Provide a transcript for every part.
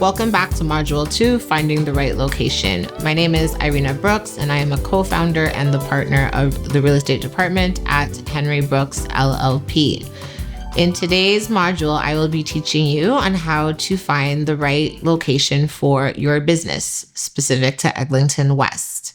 Welcome back to Module 2, Finding the Right Location. My name is Irina Brooks, and I am a co-founder and the partner of the real estate department at Henry Brooks LLP. In today's module, I will be teaching you on how to find the right location for your business, specific to Eglinton West.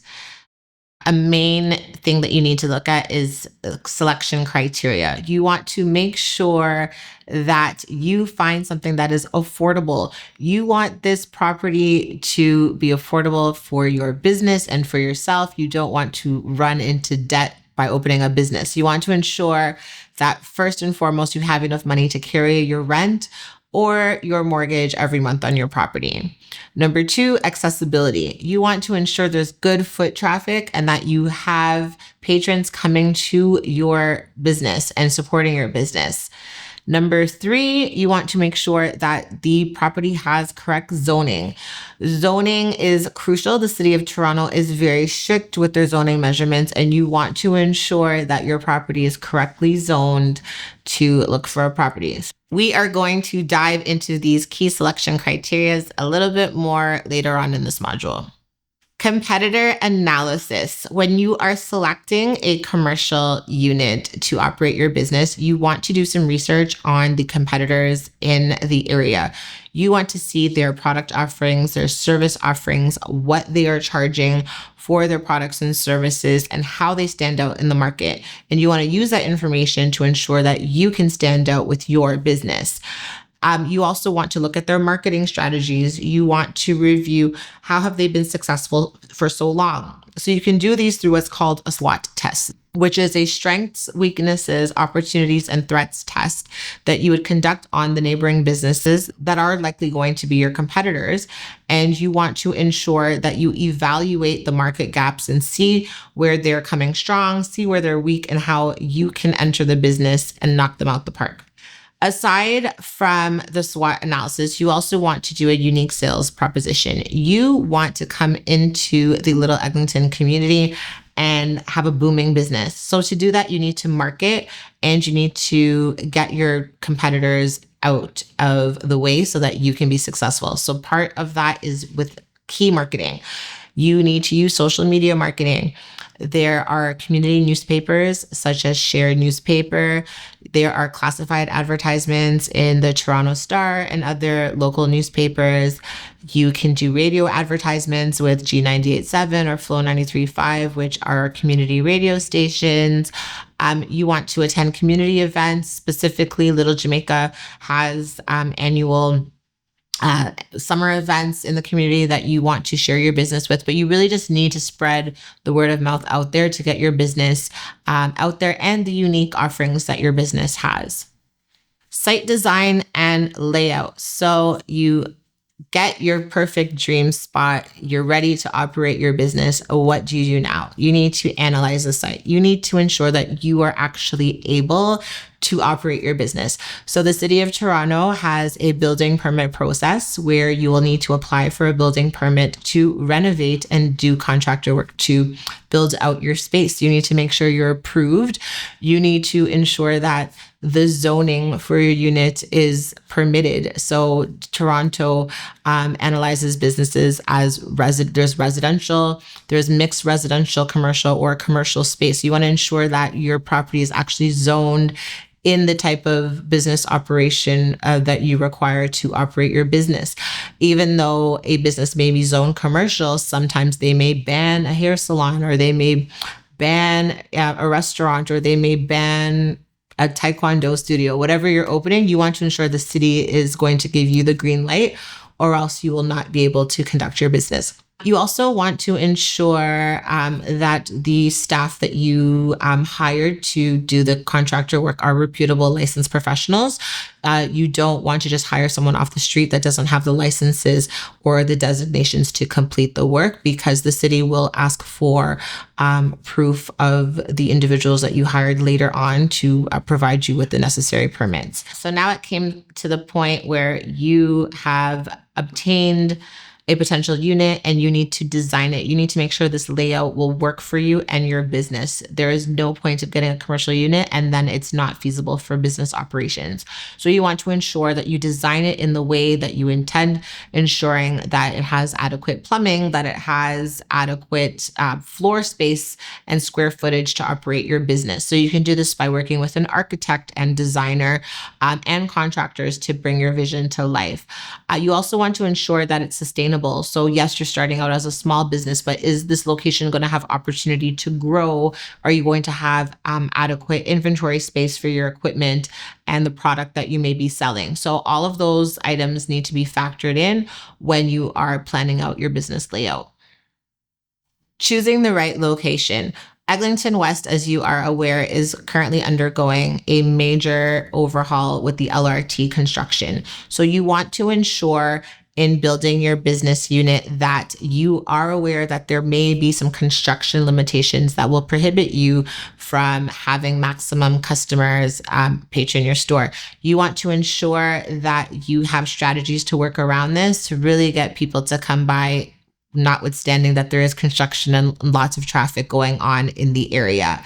A main thing that you need to look at is selection criteria. You want to make sure that you find something that is affordable. You want this property to be affordable for your business and for yourself. You don't want to run into debt by opening a business. You want to ensure that first and foremost, you have enough money to carry your rent or your mortgage every month on your property. Number 2, accessibility. You want to ensure there's good foot traffic and that you have patrons coming to your business and supporting your business. Number 3, you want to make sure that the property has correct zoning. Zoning is crucial. The City of Toronto is very strict with their zoning measurements, and you want to ensure that your property is correctly zoned to look for properties. We are going to dive into these key selection criteria a little bit more later on in this module. Competitor analysis. When you are selecting a commercial unit to operate your business, you want to do some research on the competitors in the area. You want to see their product offerings, their service offerings, what they are charging for their products and services, and how they stand out in the market. And you want to use that information to ensure that you can stand out with your business. You also want to look at their marketing strategies. You want to review how have they been successful for so long. So you can do these through what's called a SWOT test, which is a strengths, weaknesses, opportunities, and threats test that you would conduct on the neighboring businesses that are likely going to be your competitors. And you want to ensure that you evaluate the market gaps and see where they're coming strong, see where they're weak, and how you can enter the business and knock them out the park. Aside from the SWOT analysis, you also want to do a unique sales proposition. You want to come into the Little Eglinton community and have a booming business. So to do that, you need to market and you need to get your competitors out of the way so that you can be successful. So part of that is with key marketing. You need to use social media marketing. There are community newspapers such as Shared Newspaper. There are classified advertisements in the Toronto Star and other local newspapers. You can do radio advertisements with G98.7 or Flow 93.5, which are community radio stations. You want to attend community events. Specifically, Little Jamaica has annual summer events in the community that you want to share your business with, but you really just need to spread the word of mouth out there to get your business out there and the unique offerings that your business has. Site design and layout. So you get your perfect dream spot. You're ready to operate your business. What do you do now? You need to analyze the site. You need to ensure that you are actually able to operate your business. So the City of Toronto has a building permit process where you will need to apply for a building permit to renovate and do contractor work to build out your space. You need to make sure you're approved. You need to ensure that the zoning for your unit is permitted. So Toronto analyzes businesses as there's residential, there's mixed residential, commercial, or commercial space. You want to ensure that your property is actually zoned in the type of business operation that you require to operate your business. Even though a business may be zoned commercial, sometimes they may ban a hair salon, or they may ban a restaurant, or they may ban a taekwondo studio. Whatever you're opening, you want to ensure the city is going to give you the green light, or else you will not be able to conduct your business. You also want to ensure that the staff that you hired to do the contractor work are reputable licensed professionals. You don't want to just hire someone off the street that doesn't have the licenses or the designations to complete the work, because the city will ask for proof of the individuals that you hired later on to provide you with the necessary permits. So now it came to the point where you have obtained a potential unit and you need to design it. You need to make sure this layout will work for you and your business. There is no point of getting a commercial unit and then it's not feasible for business operations. So you want to ensure that you design it in the way that you intend, ensuring that it has adequate plumbing, that it has adequate floor space and square footage to operate your business. So you can do this by working with an architect and designer and contractors to bring your vision to life. You also want to ensure that it's sustainable. So yes, you're starting out as a small business, but is this location going to have opportunity to grow? Are you going to have adequate inventory space for your equipment and the product that you may be selling? So all of those items need to be factored in when you are planning out your business layout. Choosing the right location. Eglinton West, as you are aware, is currently undergoing a major overhaul with the LRT construction. So you want to ensure in building your business unit that you are aware that there may be some construction limitations that will prohibit you from having maximum customers patron your store. You want to ensure that you have strategies to work around this to really get people to come by, notwithstanding that there is construction and lots of traffic going on in the area.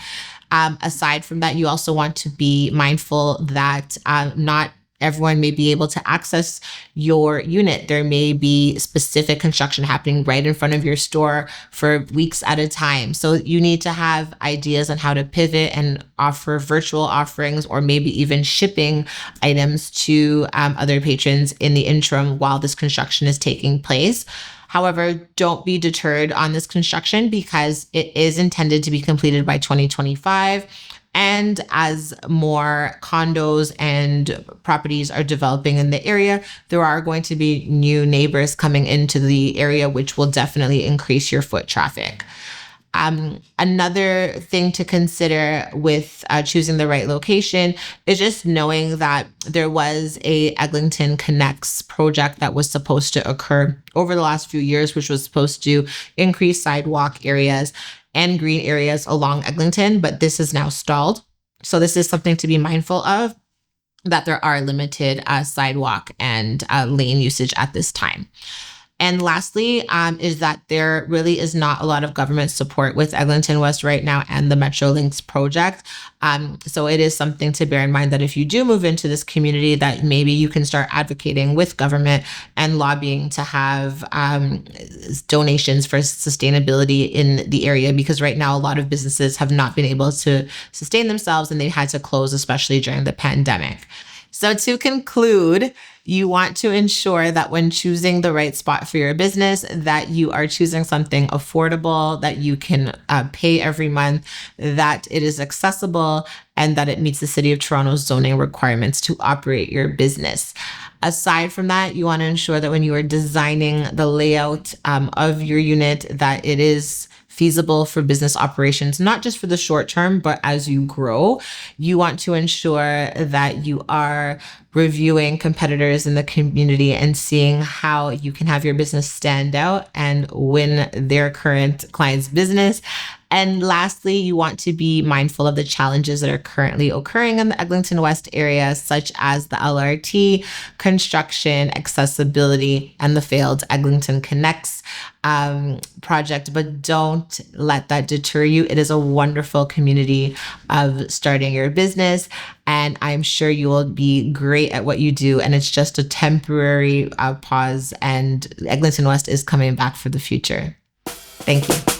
Aside from that, you also want to be mindful that not everyone may be able to access your unit. There may be specific construction happening right in front of your store for weeks at a time. So you need to have ideas on how to pivot and offer virtual offerings or maybe even shipping items to other patrons in the interim while this construction is taking place. However, don't be deterred on this construction because it is intended to be completed by 2025. And as more condos and properties are developing in the area, there are going to be new neighbors coming into the area, which will definitely increase your foot traffic. Another thing to consider with choosing the right location is just knowing that there was a Eglinton Connects project that was supposed to occur over the last few years, which was supposed to increase sidewalk areas and green areas along Eglinton, but this is now stalled. So this is something to be mindful of, that there are limited sidewalk and lane usage at this time. And lastly, is that there really is not a lot of government support with Eglinton West right now and the Metrolinx project. So it is something to bear in mind that if you do move into this community, that maybe you can start advocating with government and lobbying to have donations for sustainability in the area, because right now a lot of businesses have not been able to sustain themselves and they had to close, especially during the pandemic. So to conclude, you want to ensure that when choosing the right spot for your business, that you are choosing something affordable, that you can pay every month, that it is accessible, and that it meets the City of Toronto's zoning requirements to operate your business. Aside from that, you want to ensure that when you are designing the layout of your unit, that it is feasible for business operations, not just for the short term, but as you grow. You want to ensure that you are reviewing competitors in the community and seeing how you can have your business stand out and win their current client's business. And lastly, you want to be mindful of the challenges that are currently occurring in the Eglinton West area, such as the LRT, construction, accessibility, and the failed Eglinton Connects project. But don't let that deter you. It is a wonderful community of starting your business, and I'm sure you will be great at what you do. And it's just a temporary pause, and Eglinton West is coming back for the future. Thank you.